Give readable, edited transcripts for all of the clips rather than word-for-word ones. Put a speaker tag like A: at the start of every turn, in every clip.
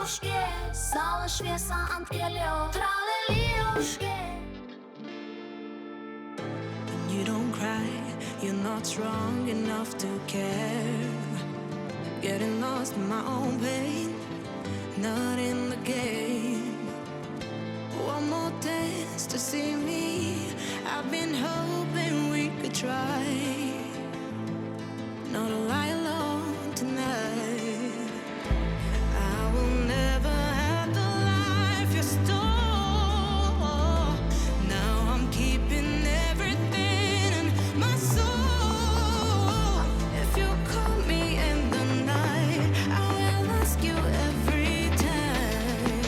A: užgės, saulės šviesa ant kelių, tralelį užgės.
B: You don't cry, you're not strong enough to care. Getting lost in my own pain, not in the game. One more dance to see me. I've been hoping we could try not to lie alone tonight. I will never have the life you stole. Now I'm keeping everything in my soul. If you call me in the night, I will ask you every time,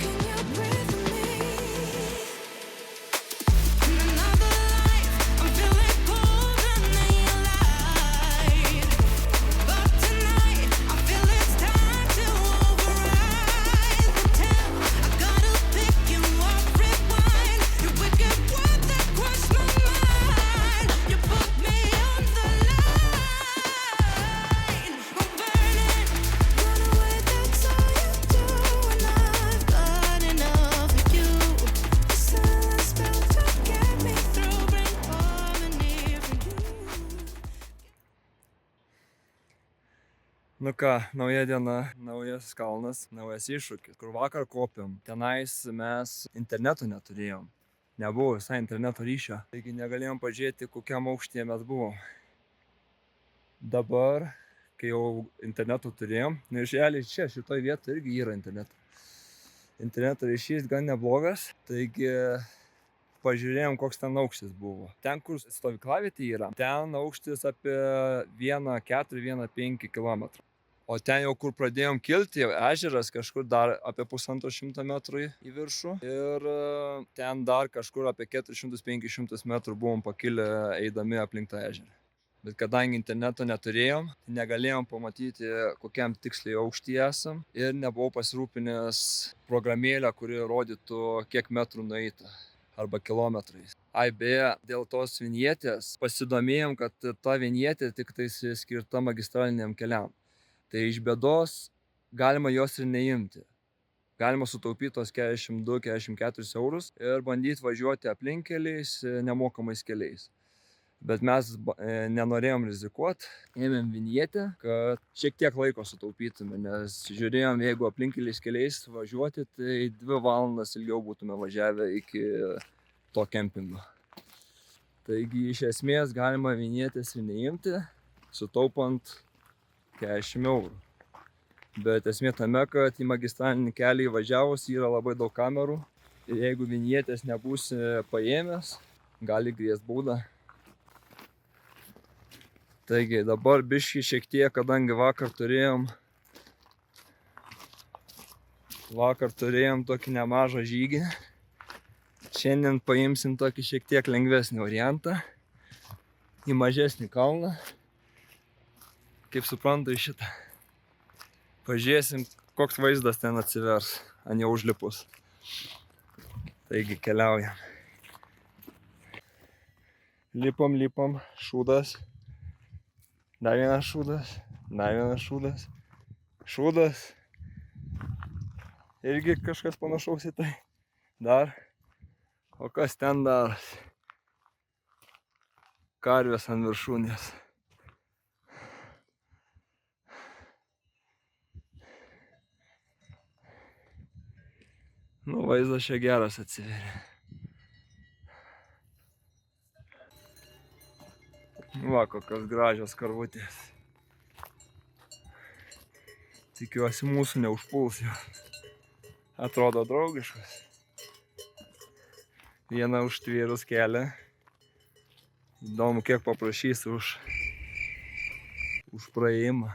B: can you breathe with me? In another life, I'm feeling colder than your light. But tonight, I feel it's time to override the tale. I gotta pick you up, rewind. Your wicked word that crushed my mind. You put me on the line. I'm burning, run away, that's all you do. And I've got enough of you. The silence spell to get me through, bring harmony for you.
C: Nu ką, nauja diena, naujas kalnas, naujas iššūkis, kur vakar kopėm. Tenais mes interneto neturėjom. Nebuvo visai interneto ryšio. Taigi negalėjom pažiūrėti, kokiam aukštyje mes buvom. Dabar, kai jau interneto turėjom, nu ir realiai čia, šitoj vietoje irgi yra interneto. Interneto ryšys gan neblogas, taigi pažiūrėjom, koks ten aukštis buvo. Ten, kur stovyklavietė yra, ten aukštis apie 1,4–1,5 km. O ten jau, kur pradėjom kilti, jau ežeras kažkur dar apie 150 metrų į viršų. Ir ten dar kažkur apie 400–500 metrų buvom pakilę eidami aplink tą ežerą. Bet kadangi interneto neturėjom, negalėjom pamatyti, kokiam tiksliai aukštyje esam. Ir nebuvau pasirūpinęs programėlę, kuri rodytų, kiek metrų nueita. Arba kilometrais. Beje, dėl tos vinjetės pasidomėjom, kad ta vinjetė tik tais skirta magistraliniam keliam. Tai iš bėdos galima jos ir neimti. Galima sutaupyti tos 42–44 eurus ir bandyti važiuoti aplinkkeliais, nemokamais keliais. Bet mes nenorėjom rizikuoti, ėmėm vinjetę, kad šiek tiek laiko sutaupytume, nes žiūrėjom, jeigu aplinkkeliais keliais važiuoti, tai 2 valandas ilgiau būtume važiavę iki to kempingo. Taigi iš esmės galima vinjetės ir neimti, sutaupant 40 eurų. Bet esmė tame, kad į magistralinį kelią įvažiavus yra labai daug kamerų ir jeigu vinjetės nebūsi paėmęs, gali grėst bauda. Taigi dabar biškį šiek tiek, kadangi vakar turėjom tokį nemažą žygį. Šiandien paimsim tokį šiek tiek lengvesnį variantą į mažesnį kalną. Kaip suprantu, į šitą. Pažiūrėsim, koks vaizdas ten atsivers, ant jau užlipus. Taigi keliaujam. Lipam, šūdas. Dar vienas šūdas. Šūdas. Irgi kažkas panašaus į tai. Dar. O kas ten darosi? Karvės ant viršūnės. Nu, vaizdas čia geras atsiveria. Va, kokios gražios karvutės. Tikiuosi, mūsų neužpuls jo. Atrodo draugiškas. Viena užtvėrus kelią. Įdomu, kiek paprašys už praėjimą.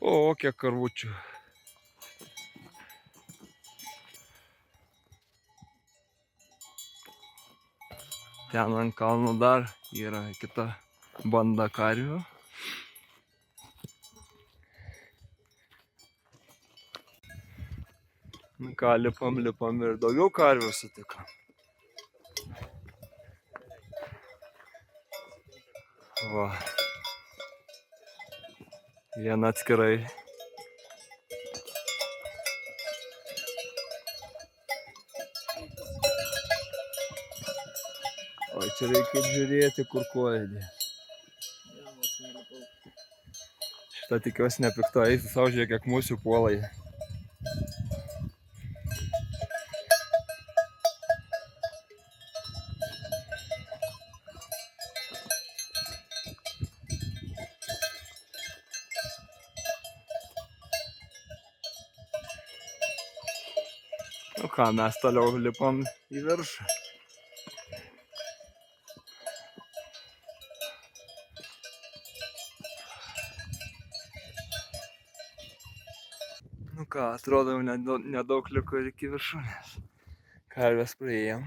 C: O, kiek karvučių. Ten ant kalno dar yra kita banda karvių. Ką, lipam ir daugiau karvių sutikom. Va. Viena atskirai. O čia reikia žiūrėti, kur koja dės. Šitą tikiuosi nepikta, eisi savo, žiūrėk, kiek mūsų puola jie. Nu ką, mes toliau lipam į viršų. Nu ką, atrodo, jau nedaug liko ir iki viršūnės. Karvės praėjom.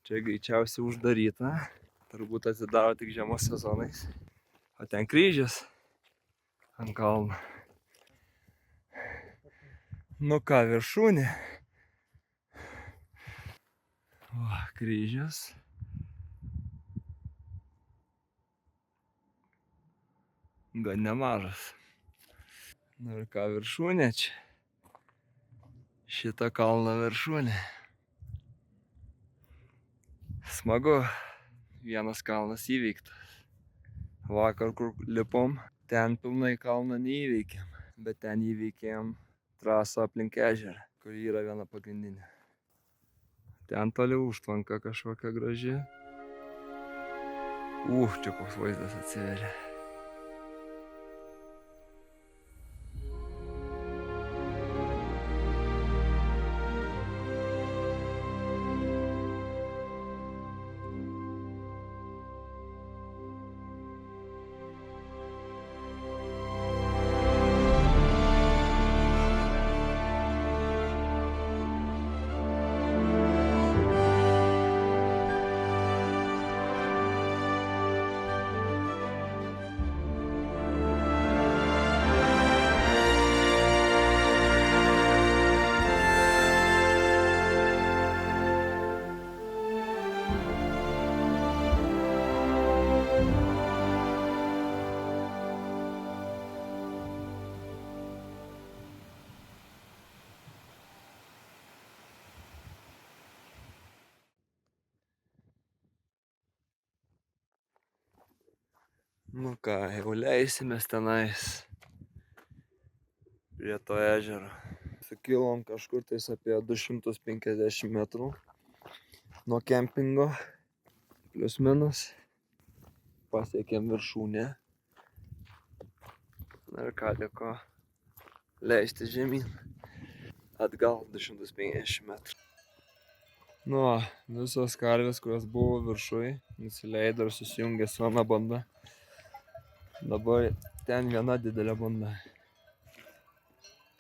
C: Čia greičiausiai uždaryta. Turbūt atsidaro tik žiemos sezonais. O ten kryžius ant kalno. Nu ką, viršūnė. Va, kryžius. Gan nemažas. Nu ir ką, viršūnė čia. Šita kalno viršūnė. Smagu. Vienas kalnas įveiktas. Vakar, kur lipom, ten pilnai kalną neįveikėm. Bet ten įveikėm trasą aplink ežerą, kur yra viena pagrindinė. Ten toliau užtvanka kažkokia graži. Čia koks vaizdas atsiveria. Nu ką, jau leisimės tenais prie to ežero. Sukilom kažkur tais apie 250 metrų nuo kempingo, plius minus. Pasiekėm viršūnę. Na ir ką, liko leisti žemyn. Atgal 250 metrų. Nu, visos karvės, kurios buvo viršuj, nusileido ir susijungė su viena banda. Dabar ten viena didelė banda.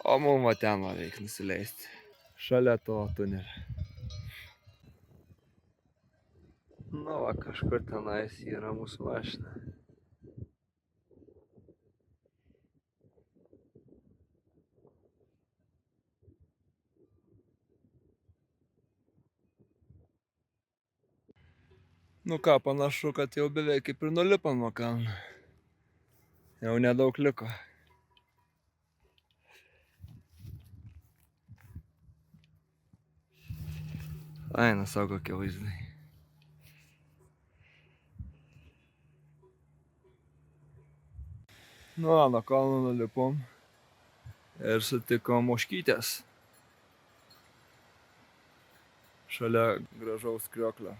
C: O mum va ten va reikia nusileisti. Šalia to tunelio. Nu va, kažkur tenais yra mūsų mašina. Nu ką, panašu, kad jau beveik kaip ir nulipam nuo kalno. Jau nedaug liko. Eina savo kokie vaizdai. Nu, nuo kalno nulipom ir sutikom ožkytės. Šalia gražaus krioklio.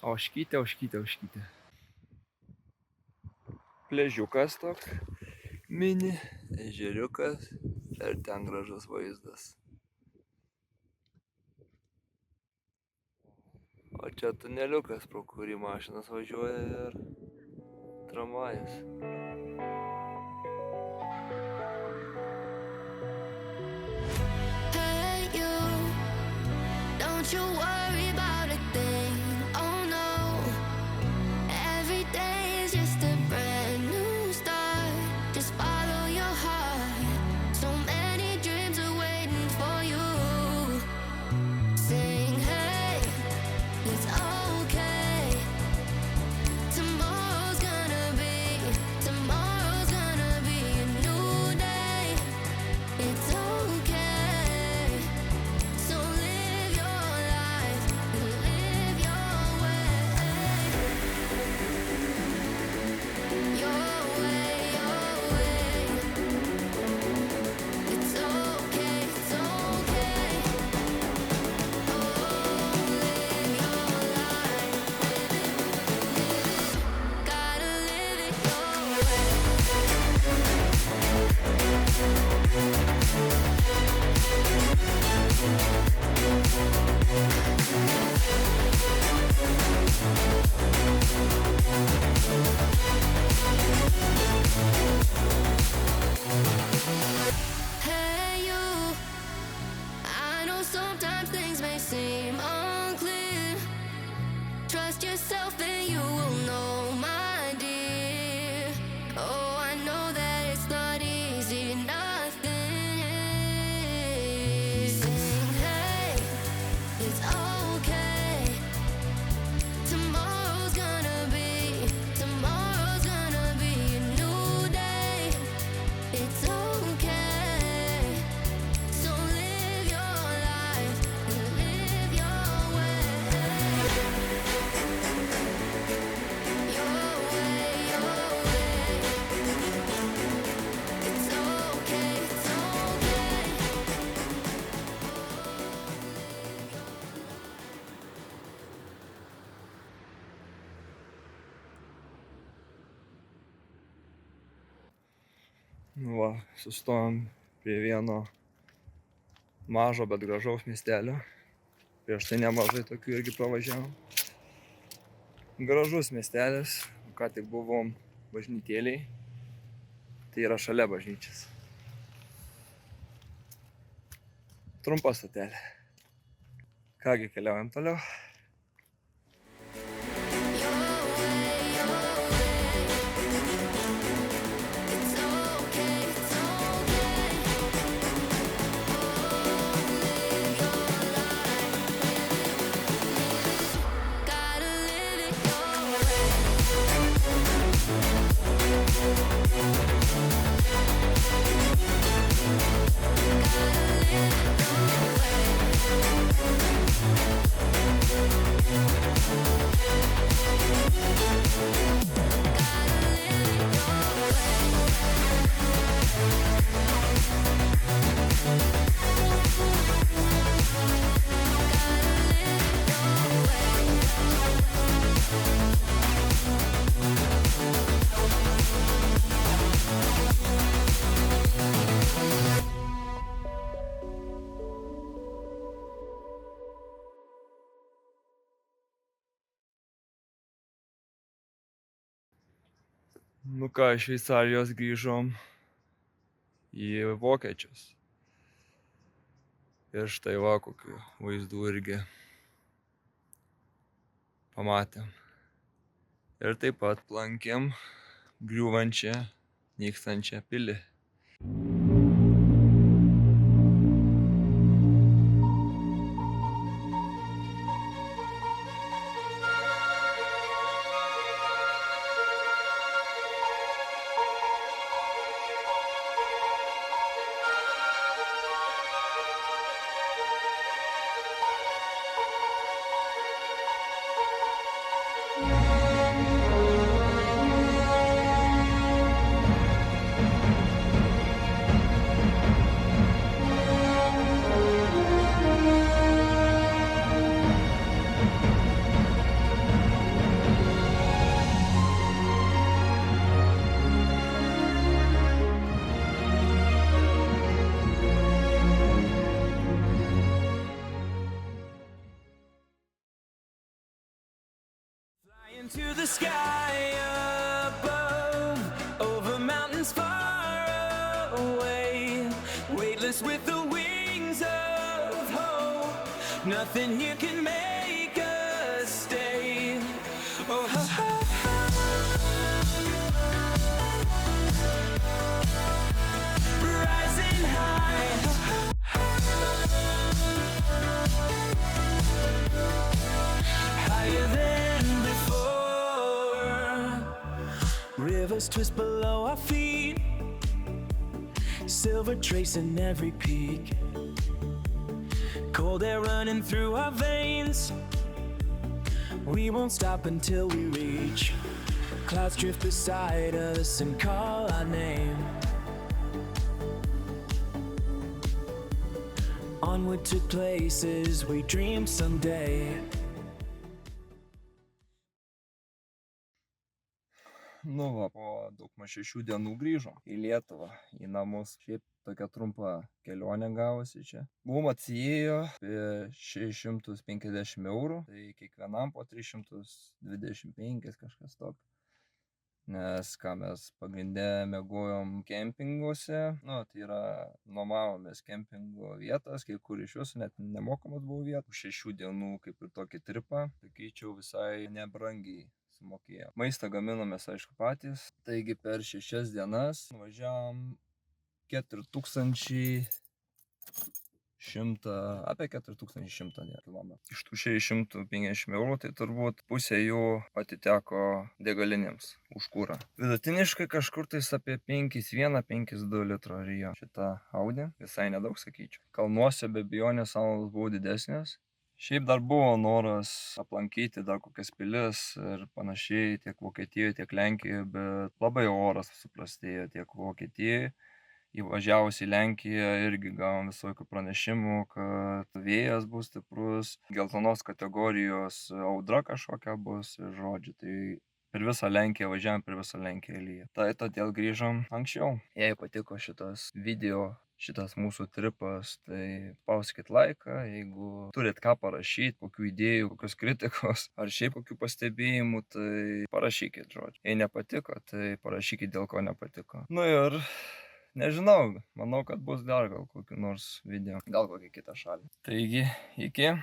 C: Ožkytė. Pležiukas toks, mini, ežeriukas ir ten gražus vaizdas. O čia tuneliukas, pro kurį mašinas važiuoja ir tramvajas.
B: Hey you, don't you worry about a thing. Oh no, every day is just a brand new start. Just follow your heart. So many dreams are waiting for you. Sing hey, it's okay.
C: Va, sustojom prie vieno mažo, bet gražaus miestelio. Prieš tai nemažai tokių irgi pravažiavom. Gražus miestelis, ką tik buvom bažnytėliai. Tai yra šalia bažnyčios. Trumpa stotelė. Kągi, keliaujam toliau. Nu ką, iš Šveicarijos grįžom į Vokiečius. Ir štai va, kokių vaizdų irgi pamatėm. Ir taip pat aplankėm griūvančią, nykstančią pilį.
D: To the sky above, over mountains far away, weightless with the wings of hope. Nothing here can make us stay. Oh, rising high, higher than before. Rivers twist below our feet, silver tracing every peak. Cold air running through our veins. We won't stop until we reach. Clouds drift beside us and call our name. Onward to places we dream someday.
C: Nu va, po daugmaž 6 dienų grįžom į Lietuvą, į namus. Šiaip tokia trumpa kelionė gavosi čia. Buvom atsiėjo apie 650 eurų, tai kiekvienam po 325 kažkas tokio. Nes ką mes pagrinde miegojom kempinguose, nu tai yra nuomavomės kempingo vietas, kai kur iš jūsų net nemokamas buvo vietos. 6 dienų kaip ir tokį tripą, sakyčiau, visai nebrangiai sumokėjom. Maistą gaminomės aišku patys, taigi per 6 dienas nuvažiavom 4100, apie 4100 kilometrų. Iš tų 650 eurų tai turbūt pusė jų atiteko degalinėms už kurą. Vidutiniškai kažkur tais apie 5,1-5,2 litro rijo šitą Audi. Visai nedaug sakyčiau. Kalnuose be abejonės sąnaudos buvo didesnės. Šiaip dar buvo noras aplankyti dar kokias pilis ir panašiai tiek Vokietijoje, tiek Lenkijoje, bet labai oras suprastėjo tiek Vokietijoje. Įvažiavus į Lenkiją irgi gavom visokių pranešimų, kad vėjas bus stiprus, geltonos kategorijos audra kažkokia bus, žodžiu. Tai Per visą Lenkiją važiavom, per visą Lenkiją lyja. Tai todėl grįžom anksčiau. Jei patiko šitas video, šitas mūsų tripas, tai spauskit laiką, jeigu turit ką parašyti, kokių idėjų, kokios kritikos, ar šiaip kokių pastebėjimų, tai parašykit, žodžiu. Jei nepatiko, tai parašykit, dėl ko nepatiko. Nu ir nežinau, manau, kad bus dar gal kokių nors video, gal kokią kitą šalį. Taigi, iki.